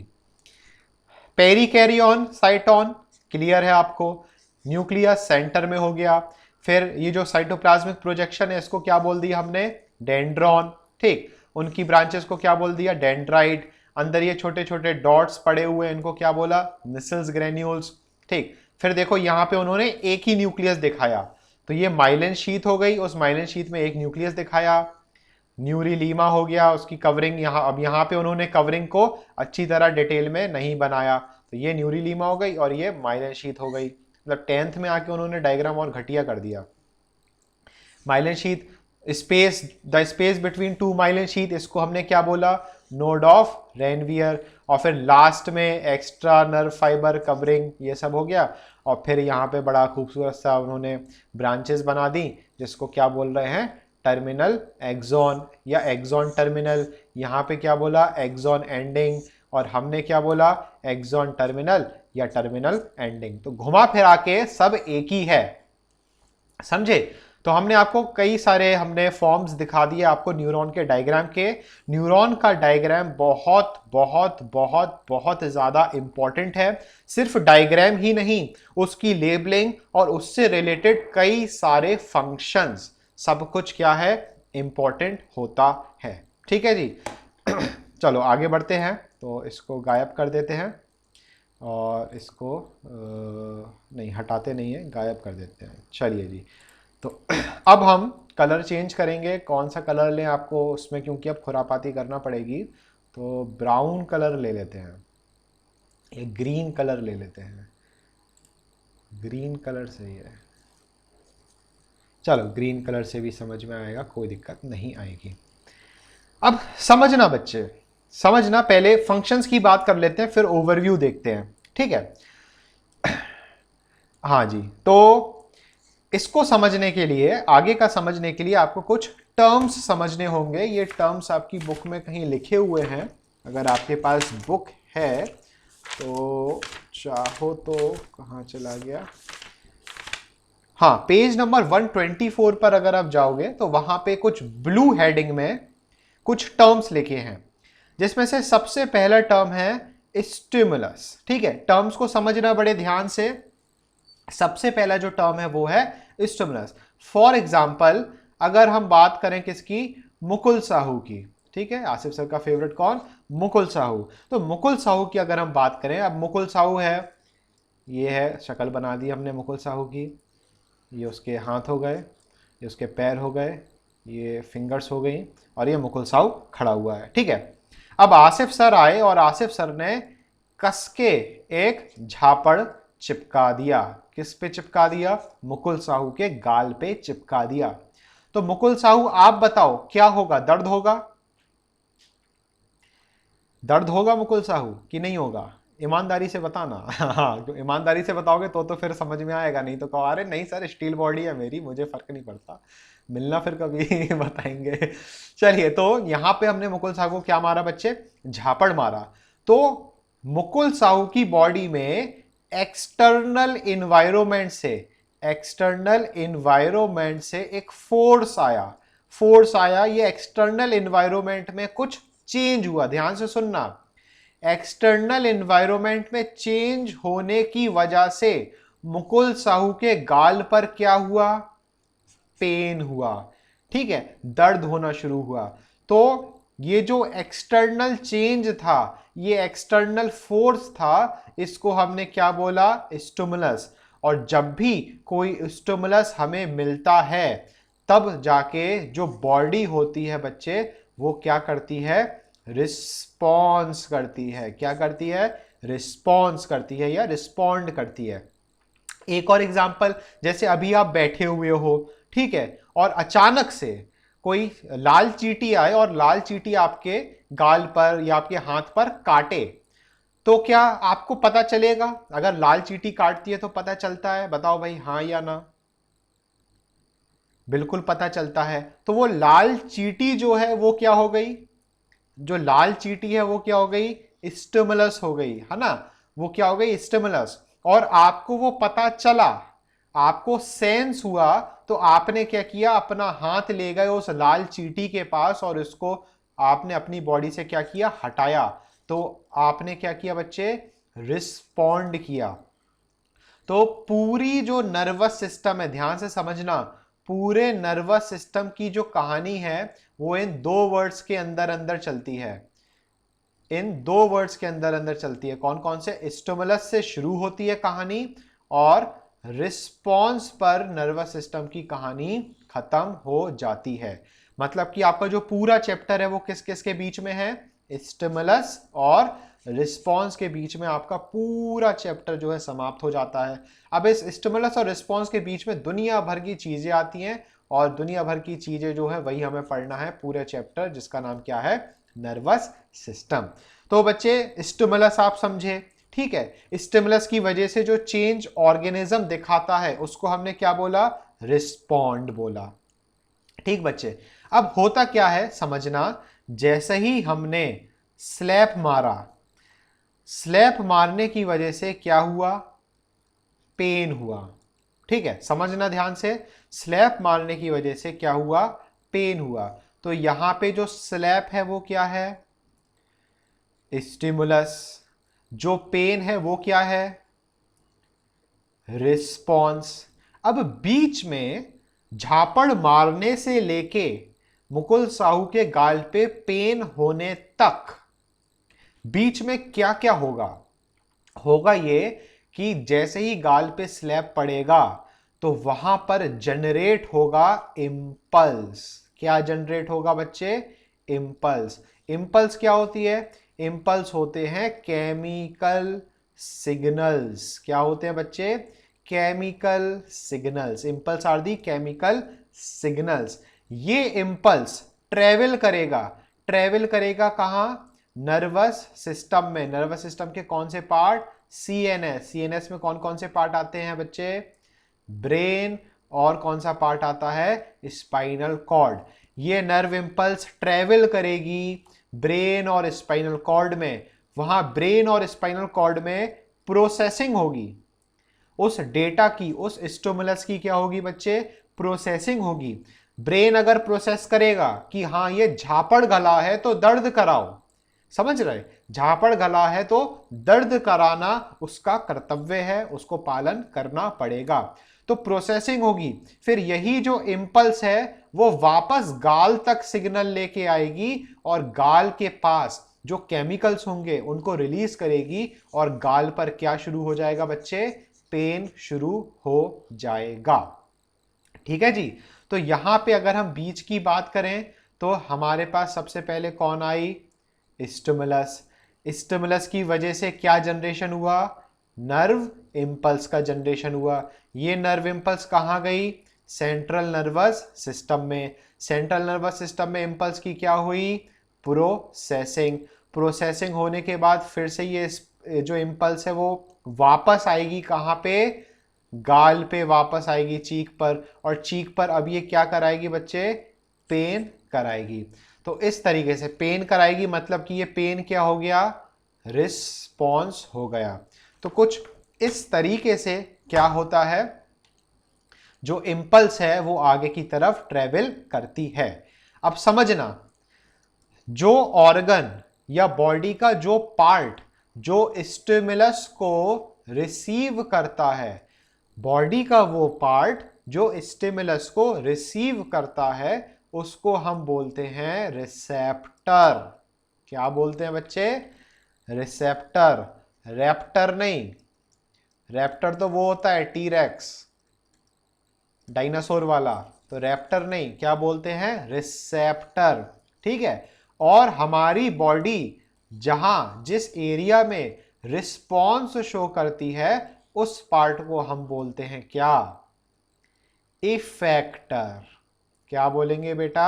पेरिकैरियन, साइटोन क्लियर है आपको, न्यूक्लियस सेंटर में हो गया। फिर ये जो साइटोप्लाज्मिक प्रोजेक्शन है इसको क्या बोल दिया हमने, डेंड्रॉन, ठीक। उनकी ब्रांचेस को क्या बोल दिया, डेंड्राइट। अंदर ये छोटे छोटे डॉट्स पड़े हुए हैं इनको क्या बोला, निसल्स ग्रेन्यूल्स, ठीक। फिर देखो यहां पे उन्होंने एक ही न्यूक्लियस दिखाया, तो ये माइलिन शीट हो गई, उस माइलिन शीट में एक न्यूक्लियस दिखाया। न्यूरोलीमा हो गया, उसकी कवरिंग यहाँ, अब यहाँ पे उन्होंने कवरिंग को अच्छी तरह डिटेल में नहीं बनाया, तो ये न्यूरोलीमा हो गई और ये माइलिन शीट हो गई। मतलब 10th में आके उन्होंने डायग्राम और घटिया कर दिया। Myelin sheath, space, the space between two myelin sheath, इसको हमने क्या बोला, नोड ऑफ रेनवियर। और फिर लास्ट में एक्स्ट्रा नर्व फाइबर कवरिंग, ये सब हो गया। और फिर यहाँ पे बड़ा खूबसूरत सा उन्होंने ब्रांचेस बना दी जिसको क्या बोल रहे हैं, टर्मिनल एक्सॉन या एक्सॉन टर्मिनल। यहाँ पे क्या बोला, एक्सॉन एंडिंग, और हमने क्या बोला, एक्सॉन टर्मिनल या टर्मिनल एंडिंग। तो घुमा फिरा के सब एक ही है, समझे। तो हमने आपको कई सारे हमने फॉर्म्स दिखा दिए आपको न्यूरॉन के डायग्राम के। न्यूरॉन का डायग्राम बहुत बहुत बहुत बहुत ज्यादा इंपॉर्टेंट है। सिर्फ डायग्राम ही नहीं, उसकी लेबलिंग और उससे रिलेटेड कई सारे फंक्शंस, सब कुछ क्या है, इंपॉर्टेंट होता है। ठीक है जी। चलो आगे बढ़ते हैं, तो इसको गायब कर देते हैं और इसको नहीं हटाते नहीं है, गायब कर देते हैं। चलिए जी, तो अब हम कलर चेंज करेंगे। कौन सा कलर लें आपको उसमें, क्योंकि अब खुरापाती करना पड़ेगी, तो ब्राउन कलर ले लेते हैं, ये ग्रीन कलर ले लेते हैं। ग्रीन कलर सही है, चलो ग्रीन कलर से भी समझ में आएगा, कोई दिक्कत नहीं आएगी। अब समझना बच्चे, समझना, पहले फंक्शंस की बात कर लेते हैं फिर ओवरव्यू देखते हैं, ठीक है। हाँ जी, तो इसको समझने के लिए, आगे का समझने के लिए आपको कुछ टर्म्स समझने होंगे। ये टर्म्स आपकी बुक में कहीं लिखे हुए हैं, अगर आपके पास बुक है तो चाहो तो, कहाँ चला गया, हाँ पेज नंबर 124 पर अगर आप जाओगे तो वहां पे कुछ ब्लू हेडिंग में कुछ टर्म्स लिखे हैं, जिसमें से सबसे पहला टर्म है स्टिमुलस। ठीक है, टर्म्स को समझना बड़े ध्यान से। सबसे पहला जो टर्म है वो है स्टिमुलस। फॉर एग्जाम्पल अगर हम बात करें किसकी, मुकुल साहू की, ठीक है, आसिफ सर का फेवरेट कौन, मुकुल साहू। तो मुकुल साहू की अगर हम बात करें, अब मुकुल साहू है, ये है, शक्ल बना दी हमने मुकुल साहू की, ये उसके हाथ हो गए, ये उसके पैर हो गए, ये फिंगर्स हो गई, और ये मुकुल साहू खड़ा हुआ है। ठीक है, अब आसिफ सर आए और आसिफ सर ने कसके एक झापड़ चिपका दिया। किस पे चिपका दिया, मुकुल साहू के गाल पे चिपका दिया। तो मुकुल साहू आप बताओ क्या होगा, दर्द होगा, दर्द होगा मुकुल साहू कि नहीं होगा, ईमानदारी से बताना। हाँ, तो ईमानदारी से बताओगे तो फिर समझ में आएगा, नहीं तो कहो अरे नहीं सर स्टील बॉडी है मेरी, मुझे फर्क नहीं पड़ता, मिलना फिर कभी बताएंगे। चलिए, तो यहां पे हमने मुकुल साहू को क्या मारा बच्चे, झापड़ मारा। तो मुकुल साहू की बॉडी में एक्सटर्नल इन्वायरमेंट से, एक्सटर्नल इन्वायरमेंट से एक फोर्स आया, फोर्स आया, ये एक्सटर्नल इन्वायरमेंट में कुछ चेंज हुआ। ध्यान से सुनना, एक्सटर्नल एनवायरनमेंट में चेंज होने की वजह से मुकुल साहू के गाल पर क्या हुआ, पेन हुआ। ठीक है, दर्द होना शुरू हुआ। तो ये जो एक्सटर्नल चेंज था, ये एक्सटर्नल फोर्स था, इसको हमने क्या बोला, स्टिमुलस। और जब भी कोई स्टिमुलस हमें मिलता है तब जाके जो बॉडी होती है बच्चे, वो क्या करती है, रिस्पॉन्स करती है। क्या करती है, रिस्पॉन्स करती है या रिस्पॉन्ड करती है। एक और एग्जांपल, जैसे अभी आप बैठे हुए हो, ठीक है, और अचानक से कोई लाल चींटी आए और लाल चींटी आपके गाल पर या आपके हाथ पर काटे, तो क्या आपको पता चलेगा, अगर लाल चींटी काटती है तो पता चलता है, बताओ भाई हाँ या ना, बिल्कुल पता चलता है। तो वो लाल चींटी जो है वो क्या हो गई, जो लाल चींटी है वो क्या हो गई, स्टिमुलस हो गई, है ना, वो क्या हो गई, स्टिमुलस। और आपको वो पता चला, आपको सेंस हुआ, तो आपने क्या किया, अपना हाथ ले गए उस लाल चींटी के पास और इसको आपने अपनी बॉडी से क्या किया, हटाया। तो आपने क्या किया बच्चे, रिस्पॉन्ड किया। तो पूरी जो नर्वस सिस्टम है, ध्यान से समझना, पूरे नर्वस सिस्टम की जो कहानी है वो इन दो वर्ड्स के अंदर अंदर चलती है, इन दो वर्ड्स के अंदर अंदर चलती है। कौन कौन से, स्टिमुलस से शुरू होती है कहानी और रिस्पॉन्स पर नर्वस सिस्टम की कहानी खत्म हो जाती है। मतलब कि आपका जो पूरा चैप्टर है वो किस किस के बीच में है, स्टिमुलस और रिस्पॉन्स के बीच में आपका पूरा चैप्टर जो है समाप्त हो जाता है। अब इस स्टिमुलस और रिस्पॉन्स के बीच में दुनिया भर की चीजें आती हैं, और दुनिया भर की चीजें जो है वही हमें पढ़ना है पूरे चैप्टर, जिसका नाम क्या है, नर्वस सिस्टम। तो बच्चे स्टिमुलस आप समझे, ठीक है, स्टिमुलस की वजह से जो चेंज ऑर्गेनिज्म दिखाता है उसको हमने क्या बोला, रिस्पॉन्ड बोला। ठीक बच्चे, अब होता क्या है समझना, जैसे ही हमने स्लैप मारा, स्लैप मारने की वजह से क्या हुआ, पेन हुआ। ठीक है, समझना ध्यान से, स्लैप मारने की वजह से क्या हुआ, पेन हुआ। तो यहां पे जो स्लैप है वो क्या है, स्टिमुलस, जो पेन है वो क्या है, रिस्पॉन्स। अब बीच में झापड़ मारने से लेके मुकुल साहू के गाल पे पेन होने तक बीच में क्या क्या होगा? होगा ये कि जैसे ही गाल पे स्लैब पड़ेगा तो वहां पर जनरेट होगा इंपल्स। क्या जनरेट होगा बच्चे? इंपल्स। इंपल्स क्या होती है? इंपल्स होते हैं केमिकल सिग्नल्स। क्या होते हैं बच्चे? Chemical signals. Impulse are the chemical signals. ये इंपल्स ट्रेवल करेगा। ट्रेवल करेगा कहां? नर्वस सिस्टम में। नर्वस सिस्टम के कौन से पार्ट? सीएनएस। सीएनएस में कौन कौन से पार्ट आते हैं बच्चे? ब्रेन। और कौन सा पार्ट आता है? Spinal cord. ये नर्व इंपल्स ट्रेवल करेगी ब्रेन और स्पाइनल कॉर्ड में। वहां ब्रेन और स्पाइनल कॉर्ड में प्रोसेसिंग होगी उस डेटा की, उस स्टिमुलस की। क्या होगी बच्चे? प्रोसेसिंग होगी। ब्रेन अगर प्रोसेस करेगा कि हाँ ये झापड़ गला है तो दर्द कराओ, समझ रहे? झापड़ गला है तो दर्द कराना उसका कर्तव्य है, उसको पालन करना पड़ेगा। तो प्रोसेसिंग होगी, फिर यही जो इंपल्स है वो वापस गाल तक सिग्नल लेके आएगी और गाल के पास जो केमिकल्स होंगे उनको रिलीज करेगी और गाल पर क्या शुरू हो जाएगा बच्चे? पेन शुरू हो जाएगा। ठीक है जी। तो यहां पे अगर हम बीच की बात करें तो हमारे पास सबसे पहले कौन आई? स्टिमुलस। स्टिमुलस की वजह से क्या जनरेशन हुआ? नर्व इंपल्स का जनरेशन हुआ। ये नर्व इंपल्स कहां गई? सेंट्रल नर्वस सिस्टम में। सेंट्रल नर्वस सिस्टम में इंपल्स की क्या हुई? प्रोसेसिंग। प्रोसेसिंग होने के बाद फिर से ये जो इंपल्स है वो वापस आएगी कहां पे? गाल पे वापस आएगी, चीक पर। और चीक पर अब ये क्या कराएगी बच्चे? पेन कराएगी। तो इस तरीके से पेन कराएगी, मतलब कि ये पेन क्या हो गया? रिस्पॉन्स हो गया। तो कुछ इस तरीके से क्या होता है, जो इंपल्स है वो आगे की तरफ ट्रेवल करती है। अब समझना, जो ऑर्गन या बॉडी का जो पार्ट जो स्टिमुलस को रिसीव करता है, बॉडी का वो पार्ट जो स्टिमुलस को रिसीव करता है, उसको हम बोलते हैं रिसेप्टर। क्या बोलते हैं बच्चे? रिसेप्टर। रैप्टर नहीं। रैप्टर तो वो होता है टीरेक्स, डायनासोर वाला। तो रैप्टर नहीं, क्या बोलते हैं? रिसेप्टर। ठीक है। और हमारी बॉडी जहां जिस एरिया में रिस्पॉन्स शो करती है उस पार्ट को हम बोलते हैं क्या? इफेक्टर। क्या बोलेंगे बेटा?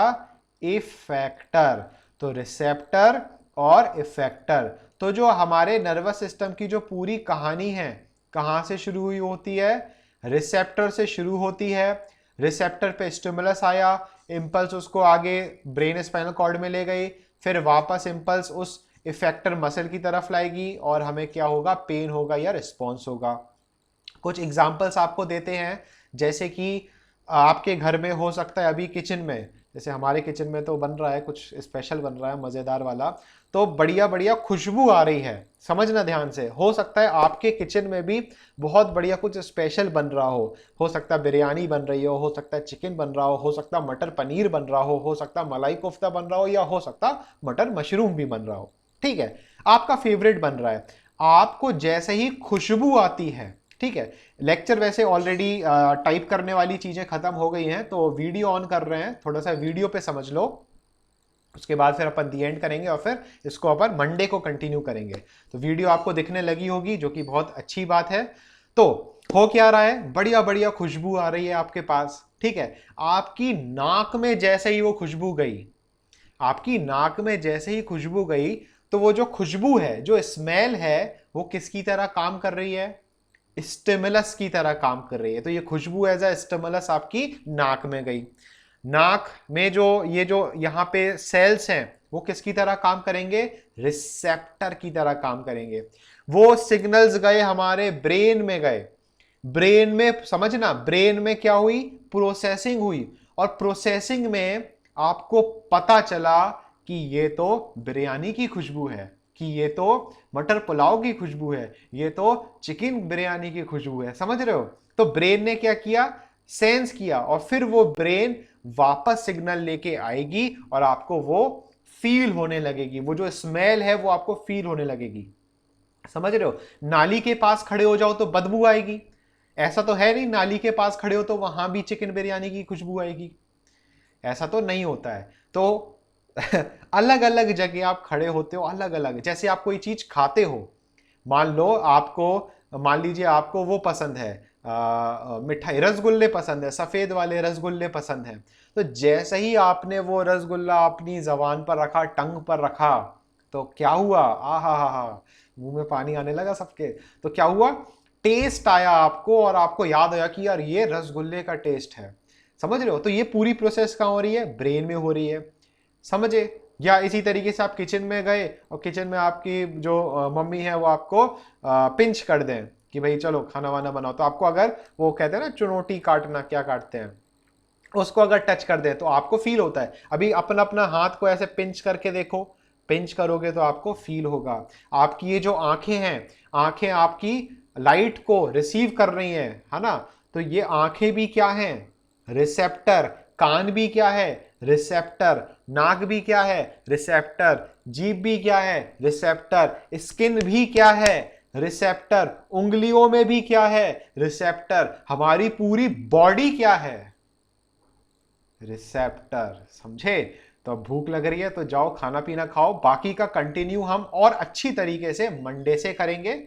इफेक्टर। तो रिसेप्टर और इफेक्टर। तो जो हमारे नर्वस सिस्टम की जो पूरी कहानी है कहां से शुरू हुई होती है? रिसेप्टर से शुरू होती है। रिसेप्टर पे स्टिमुलस आया, इंपल्स उसको आगे ब्रेन स्पाइनल कॉर्ड में ले गई, फिर वापस इंपल्स उस इफेक्टर मसल की तरफ लाएगी और हमें क्या होगा? पेन होगा या रिस्पॉन्स होगा। कुछ एग्जांपल्स आपको देते हैं, जैसे कि आपके घर में हो सकता है अभी किचन में, जैसे हमारे किचन में तो बन रहा है कुछ स्पेशल बन रहा है मज़ेदार वाला, तो बढ़िया बढ़िया खुशबू आ रही है। समझना ध्यान से, हो सकता है आपके किचन में भी बहुत बढ़िया कुछ स्पेशल बन रहा हो सकता है बिरयानी बन रही हो सकता है चिकन बन रहा हो सकता है मटर पनीर बन रहा हो सकता है मलाई कोफ्ता बन रहा हो, या हो सकता है मटर मशरूम भी बन रहा हो। ठीक है, आपका फेवरेट बन रहा है। आपको जैसे ही खुशबू आती है, ठीक है, लेक्चर वैसे ऑलरेडी टाइप करने वाली चीजें खत्म हो गई हैं, तो वीडियो ऑन कर रहे हैं, थोड़ा सा वीडियो पे समझ लो, उसके बाद फिर अपन दी एंड करेंगे और फिर इसको अपन मंडे को कंटिन्यू करेंगे। तो वीडियो आपको दिखने लगी होगी, जो कि बहुत अच्छी बात है। तो हो क्या रहा है? बढ़िया बढ़िया खुशबू आ रही है आपके पास। ठीक है, आपकी नाक में जैसे ही वो खुशबू गई, आपकी नाक में जैसे ही खुशबू गई, तो वो जो खुशबू है, जो स्मेल है, वो किसकी तरह काम कर रही है? स्टिमुलस की तरह काम कर रही है। तो ये खुशबू एज अ स्टिमुलस आपकी नाक में गई। नाक में जो यहाँ पे सेल्स हैं वो किसकी तरह काम करेंगे? रिसेप्टर की तरह काम करेंगे। वो सिग्नल्स गए हमारे ब्रेन में गए। ब्रेन में समझना, ब्रेन में क्या हुई? प्रोसेसिंग हुई, और प्रोसेसिंग में आपको पता चला कि ये तो बिरयानी की खुशबू है, कि ये तो मटर पुलाव की खुशबू है, ये तो चिकन बिरयानी की खुशबू है। समझ रहे हो? तो ब्रेन ने क्या किया? सेंस किया, और फिर वो ब्रेन वापस सिग्नल लेके आएगी और आपको वो फील होने लगेगी, वो जो स्मेल है वो आपको फील होने लगेगी। समझ रहे हो? नाली के पास खड़े हो जाओ तो बदबू आएगी, ऐसा तो है नहीं नाली के पास खड़े हो तो वहां भी चिकन बिरयानी की खुशबू आएगी, ऐसा तो नहीं होता है। तो अलग अलग जगह आप खड़े होते हो, अलग अलग, जैसे आप कोई चीज खाते हो, मान लो आपको, मान लीजिए आपको वो पसंद है, मिठाई रसगुल्ले पसंद है, सफेद वाले रसगुल्ले पसंद है, तो जैसे ही आपने वो रसगुल्ला अपनी जबान पर रखा, टंग पर रखा, तो क्या हुआ, आ हा, मुंह में पानी आने लगा सबके। तो क्या हुआ, टेस्ट आया आपको और आपको याद आया कि यार ये रसगुल्ले का टेस्ट है। समझ रहे हो? तो ये पूरी प्रोसेस कहाँ हो रही है, ब्रेन में हो रही है, समझे? या इसी तरीके से आप किचन में गए और किचन में आपकी जो मम्मी है वो आपको पिंच कर दें कि भाई चलो खाना वाना बनाओ, तो आपको अगर वो कहते हैं ना चुनौती काटना, क्या काटते हैं, उसको अगर टच कर दे तो आपको फील होता है। अभी अपना अपना हाथ को ऐसे पिंच करके देखो, पिंच करोगे तो आपको फील होगा। आपकी ये जो आंखें हैं, आंखें आपकी लाइट को रिसीव कर रही हैं, है ना? तो ये आंखें भी क्या हैं, रिसेप्टर। कान भी क्या है, रिसेप्टर। नाक भी क्या है, रिसेप्टर। जीभ भी क्या है, रिसेप्टर। स्किन भी क्या है, रिसेप्टर। उंगलियों में भी क्या है, रिसेप्टर। हमारी पूरी बॉडी क्या है, रिसेप्टर। समझे? तो अब भूख लग रही है तो जाओ खाना पीना खाओ, बाकी का कंटिन्यू हम और अच्छी तरीके से मंडे से करेंगे।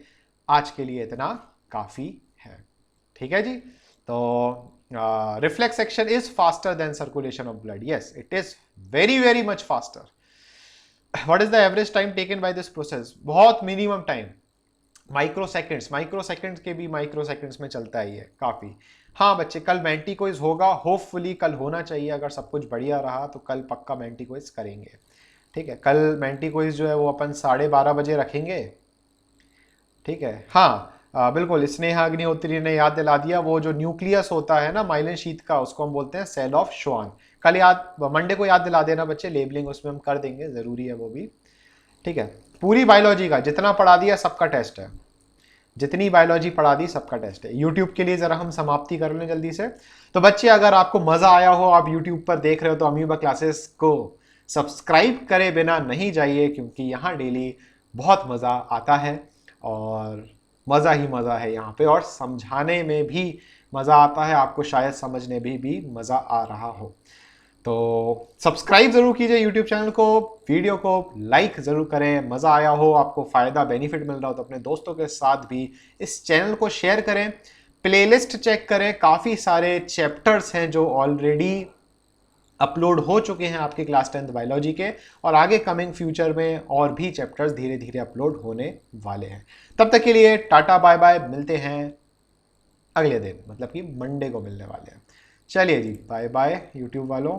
आज के लिए इतना काफी है, ठीक है जी? तो reflex action is faster than circulation of blood, yes it is very very much faster. What is the average time taken by this process? बहुत minimum time, microseconds, microseconds के भी माइक्रो सेकेंड्स में चलता ही है काफी। हाँ बच्चे, कल मेंटी क्विज होगा, होपफुली कल होना चाहिए, अगर सब कुछ बढ़िया रहा तो कल पक्का मेंटी क्विज करेंगे, ठीक है? कल मेंटी क्विज जो है वो अपन 12:30 बजे रखेंगे, ठीक है? हाँ बिल्कुल, स्नेहा अग्निहोत्री ने याद दिला दिया, वो जो न्यूक्लियस होता है ना माइलिन शीट का, उसको हम बोलते हैं सेल ऑफ श्वान। कल याद, मंडे को याद दिला देना बच्चे, लेबलिंग उसमें हम कर देंगे, जरूरी है वो भी, ठीक है? पूरी बायोलॉजी का जितना पढ़ा दिया सबका टेस्ट है, जितनी बायोलॉजी पढ़ा दी सबका टेस्ट है। यूट्यूब के लिए जरा हम समाप्ति कर लें जल्दी से। तो बच्चे अगर आपको मजा आया हो, आप यूट्यूब पर देख रहे हो, तो अमीबा क्लासेस को सब्सक्राइब करे बिना नहीं जाइए, क्योंकि यहाँ डेली बहुत मजा आता है और मजा ही मजा है यहाँ पे, और समझाने में भी मजा आता है, आपको शायद समझने में भी मजा आ रहा हो। तो सब्सक्राइब जरूर कीजिए यूट्यूब चैनल को, वीडियो को लाइक जरूर करें, मजा आया हो, आपको फायदा बेनिफिट मिल रहा हो तो अपने दोस्तों के साथ भी इस चैनल को शेयर करें। प्लेलिस्ट चेक करें, काफी सारे चैप्टर्स हैं जो ऑलरेडी अपलोड हो चुके हैं आपके क्लास 10th बायोलॉजी के, और आगे कमिंग फ्यूचर में और भी चैप्टर्स धीरे धीरे अपलोड होने वाले हैं। तब तक के लिए टाटा बाय बाय, मिलते हैं अगले दिन, मतलब कि मंडे को मिलने वाले हैं। चलिए जी, बाय बाय यूट्यूब वालों।